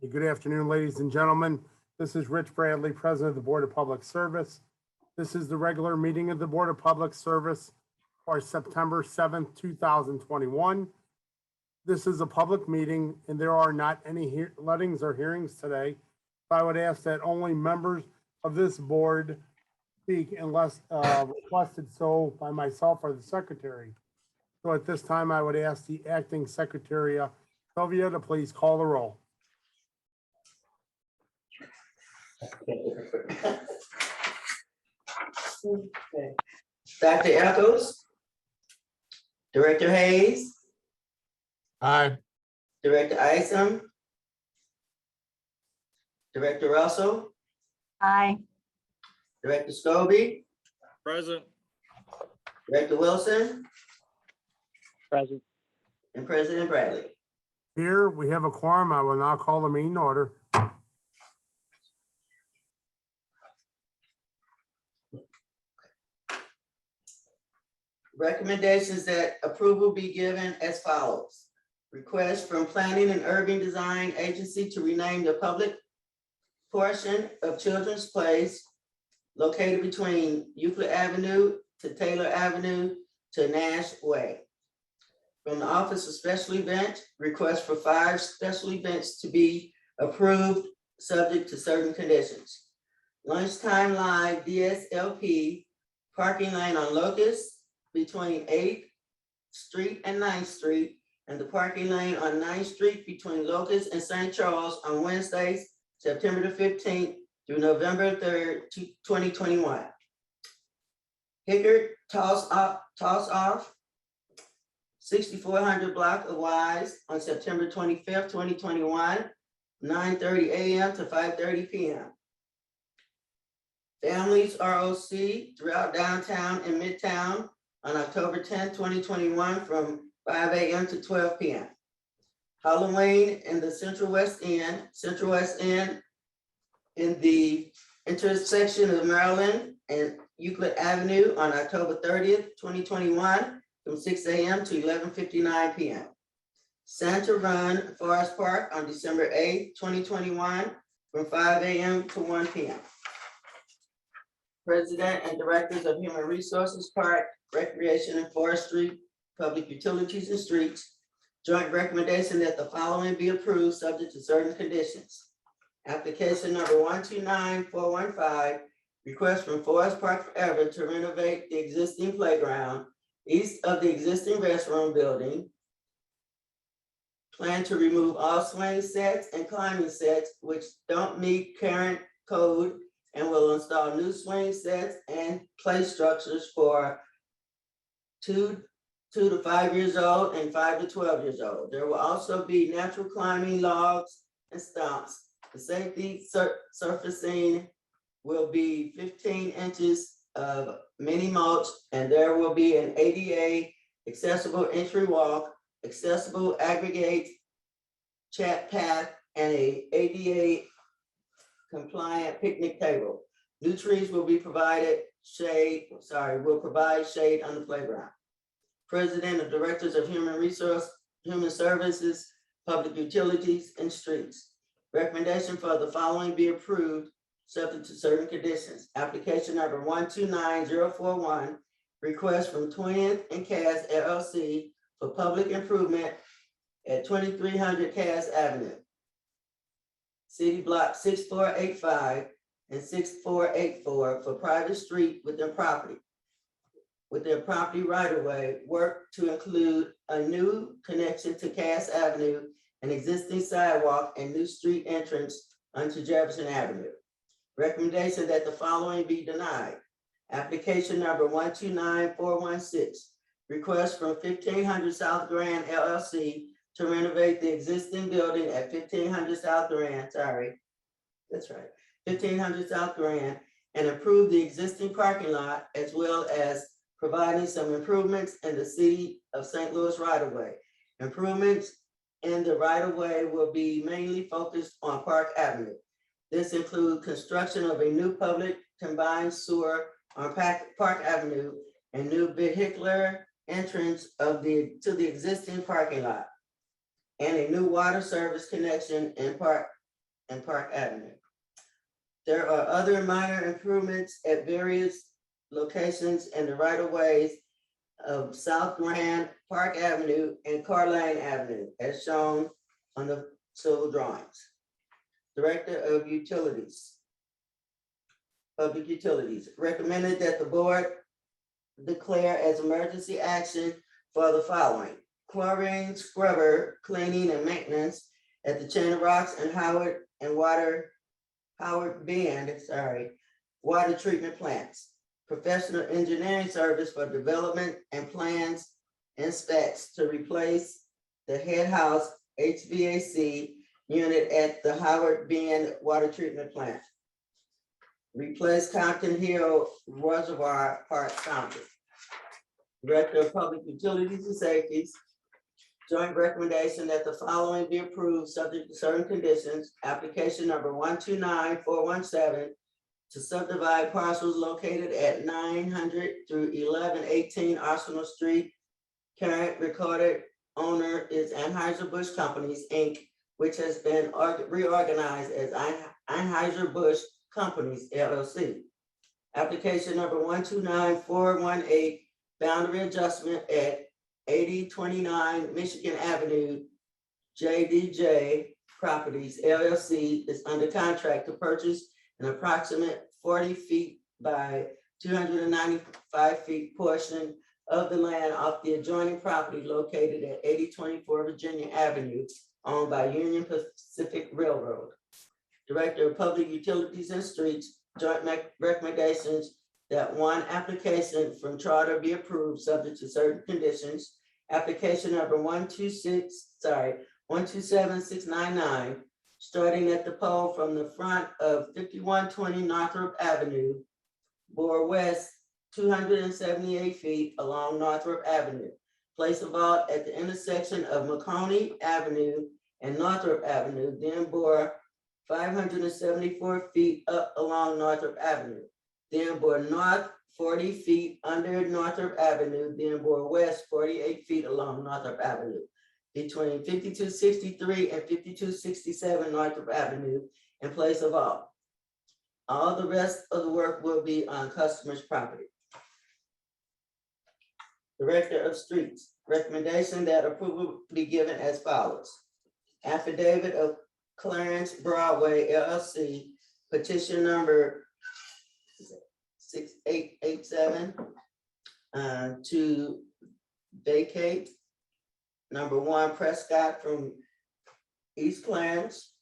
Good afternoon, ladies and gentlemen. This is Rich Bradley, President of the Board of Public Service. This is the regular meeting of the Board of Public Service for September 7th, 2021. This is a public meeting and there are not any lettings or hearings today. I would ask that only members of this board speak unless requested so by myself or the secretary. So at this time, I would ask the acting secretary, Sylvia, to please call the roll. Okay. Dr. Echols, Director Hayes, Aye. Director Isom, Director Russell, Aye. Director Scobie, Present. Director Wilson, Present. and President Bradley. Here, we have a quorum. I will now call the meeting to order. Recommendations that approval be given as follows. Request from Planning and Urban Design Agency to rename the public portion of Children's Place located between Euclid Avenue to Taylor Avenue to Nash Way. From the Office of Special Event, request for 5 special events to be approved subject to certain conditions. Lunchtime Live DSLP parking lane on Locust between 8th Street and 9th Street, and the parking lane on 9th Street between Locust and St. Charles on Wednesdays, September the 15th through November 3rd, 2021. Hickard Toss Off, 6400 block of Wise on September 25th, 2021, 9:30 a.m. to 5:30 p.m. Families ROC throughout downtown and Midtown on October 10th, 2021 from 5 a.m. to 12 p.m. Halloween in the Central West End in the intersection of Maryland and Euclid Avenue on October 30th, 2021 from 6 a.m. to 11:59 p.m. Santa Run Forest Park on December 8th, 2021 from 5 a.m. to 1 p.m. President and Directors of Human Resources, Park, Recreation and Forestry, Public Utilities and Streets, joint recommendation that the following be approved subject to certain conditions. Application number 129415, request from Forest Park Forever to renovate the existing playground east of the existing restroom building. Plan to remove all swing sets and climbing sets which don't meet current code and will install new swing sets and play structures for 2 to 5 years old and 5 to 12 years old. There will also be natural climbing logs and stumps. The safety surfacing will be 15 inches of mini mulch, and there will be an ADA accessible entry walk, accessible aggregate chat path, and a ADA compliant picnic table. New trees will be provided will provide shade on the playground. President of Directors of Human Services, Public Utilities and Streets. Recommendation for the following be approved subject to certain conditions. Application number 129041, request from 20th and Cass LLC for public improvement at 2300 Cass Avenue. City Block 6485 and 6484 for private street within property right-of-way work to include a new connection to Cass Avenue, an existing sidewalk, and new street entrance onto Jefferson Avenue. Recommendation that the following be denied. Application number 129416, request from 1500 South Grand LLC to renovate the existing building at 1500 South Grand, 1500 South Grand, and improve the existing parking lot as well as providing some improvements in the city of St. Louis right-of-way. Improvements in the right-of-way will be mainly focused on Park Avenue. This includes construction of a new public combined sewer on Park Avenue and new vehicular entrance to the existing parking lot, and a new water service connection in Park and Park Avenue. There are other minor improvements at various locations in the right-of-ways of South Grand, Park Avenue, and Carlane Avenue, as shown on the civil drawings. Director of Utilities, Public Utilities, recommended that the board declare as emergency action for the following: chlorine scrubber cleaning and maintenance at the Chain of Rocks and Howard Bend, water treatment plants. Professional engineering service for development and plans and specs to replace the head house HVAC unit at the Howard Bend water treatment plant. Replace Compton Hill Reservoir Park Fountain. Director of Public Utilities and Safeties, joint recommendation that the following be approved subject to certain conditions. Application number 129417 to subdivide parcels located at 900 through 1118 Arsenal Street. Current recorded owner is Anheuser-Busch Companies, Inc., which has been reorganized as Anheuser-Busch Companies, LLC. Application number 129418, boundary adjustment at 8029 Michigan Avenue, JDJ Properties, LLC, is under contract to purchase an approximate 40 feet by 295 feet portion of the land off the adjoining property located at 8024 Virginia Avenue, owned by Union Pacific Railroad. Director of Public Utilities and Streets, joint recommendations that one application from charter be approved subject to certain conditions. Application number 127699, starting at the pole from the front of 5120 Northrop Avenue, bore west 278 feet along Northrop Avenue. Place a vault at the intersection of Maconey Avenue and Northrop Avenue, then bore 574 feet up along Northrop Avenue. Then bore north 40 feet under Northrop Avenue, then bore west 48 feet along Northrop Avenue, between 5263 and 5267 Northrop Avenue, and place a vault. All the rest of the work will be on customers' property. Director of Streets, recommendation that approval be given as follows. Affidavit of Clarence Broadway LLC, petition number 6887 to vacate number 1 Prescott from East Clarence,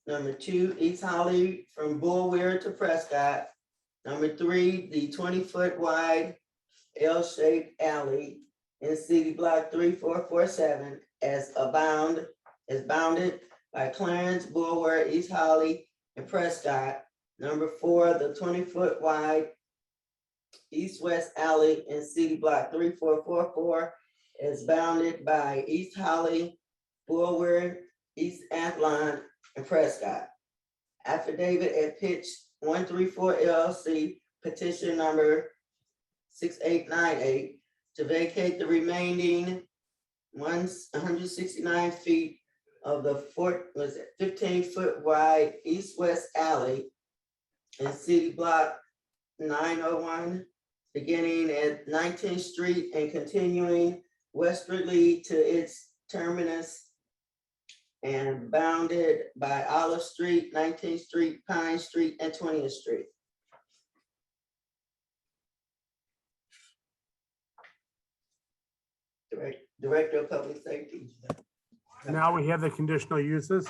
number 2 East Holly from Bullweir to Prescott, number 3 the 20-foot wide L-shaped alley in City Block 3447 as bounded by Clarence, Bullweir, East Holly, and Prescott. Number 4 the 20-foot wide east-west alley in City Block 3444 is bounded by East Holly, Bullweir, East Athlon, and Prescott. Affidavit at Pitch 134 LLC, petition number 6898 to vacate the remaining 169 feet of the 15-foot wide east-west alley in City Block 901, beginning at 19th Street and continuing westerly to its terminus, and bounded by Olive Street, 19th Street, Pine Street, and 20th Street. Director of Public Safety. Now we have the conditional uses.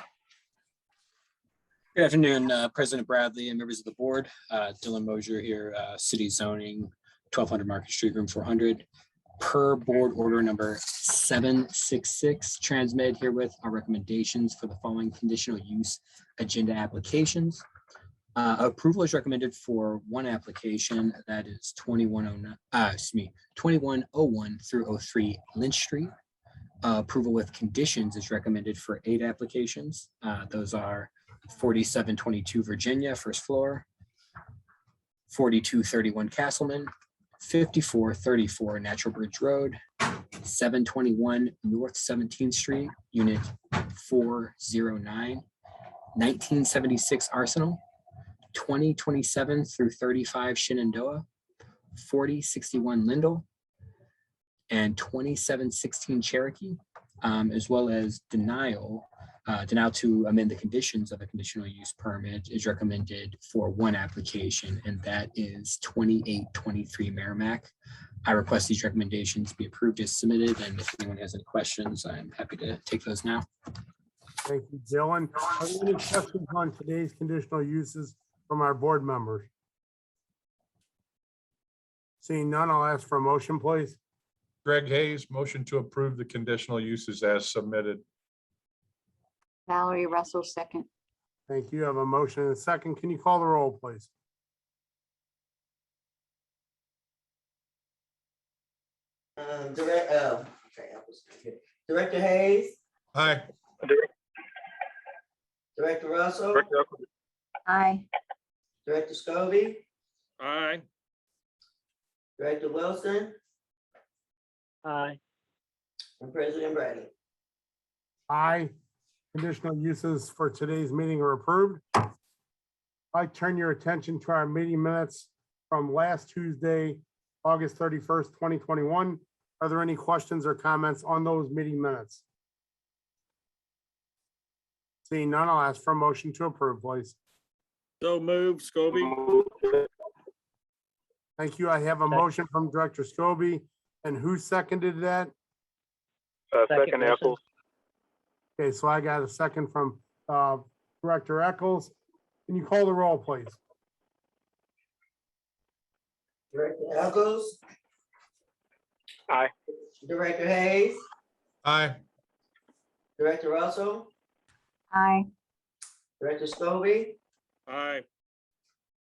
Good afternoon, President Bradley and members of the board. Dylan Mosier here, City Zoning, 1200 Market Street, Room 400. Per board order number 766, transmitted herewith are recommendations for the following conditional use agenda applications. Approval is recommended for one application, that is 2101 through 03 Lynch Street. Approval with conditions is recommended for 8 applications. Those are 4722 Virginia, first floor, 4231 Castleman, 5434 Natural Bridge Road, 721 North 17th Street, Unit 409, 1976 Arsenal, 2027 through 35 Shenandoah, 4061 Lindell, and 2716 Cherokee, as well as denial to amend the conditions of a conditional use permit is recommended for one application, and that is 2823 Merrimack. I request these recommendations be approved as submitted, and if anyone has any questions, I'm happy to take those now. Thank you, Dylan. Are there any questions on today's conditional uses from our board members? Seeing none, I'll ask for a motion, please. Greg Hayes, motion to approve the conditional uses as submitted. Valerie Russell, second. Thank you. I have a motion and a second. Can you call the roll, please? Director Hayes, Aye. Director Russell, Aye. Director Scobie, Aye. Director Wilson, Aye. and President Bradley. Aye. Conditional uses for today's meeting are approved. I turn your attention to our meeting minutes from last Tuesday, August 31st, 2021. Are there any questions or comments on those meeting minutes? Seeing none, I'll ask for a motion to approve, please. So moved, Scobie. Thank you. I have a motion from Director Scobie. And who seconded that? Second, Eccles. Okay, so I got a second from Director Eccles. Can you call the roll, please? Director Eccles. Aye. Director Hayes, Aye. Director Russell, Aye. Director Scobie, Aye.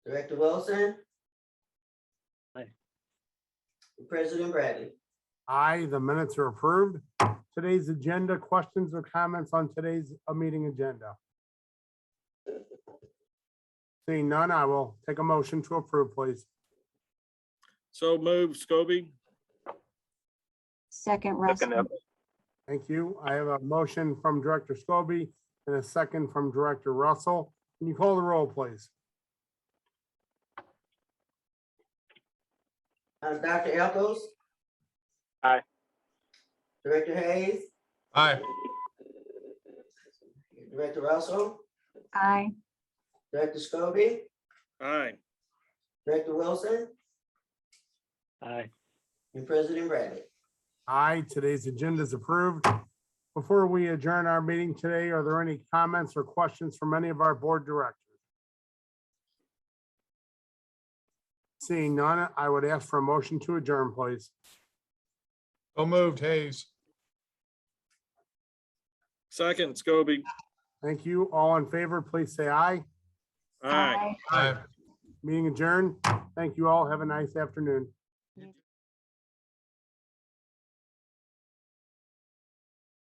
Director Wilson. Aye. and President Bradley. Aye, the minutes are approved. Today's agenda, questions or comments on today's meeting agenda? Seeing none, I will take a motion to approve, please. So moved, Scobie. Second, Russell. Thank you. I have a motion from Director Scobie and a second from Director Russell. Can you call the roll, please? Dr. Eccles. Aye. Director Hayes, Aye. Director Russell, Aye. Director Scobie, Aye. Director Wilson, Aye. and President Bradley. Aye, today's agenda is approved. Before we adjourn our meeting today, are there any comments or questions from any of our board directors? Seeing none, I would ask for a motion to adjourn, please. So moved, Hayes. Second, Scobie. Thank you. All in favor, please say aye. Aye. Aye. Meeting adjourned. Thank you all. Have a nice afternoon. Aye.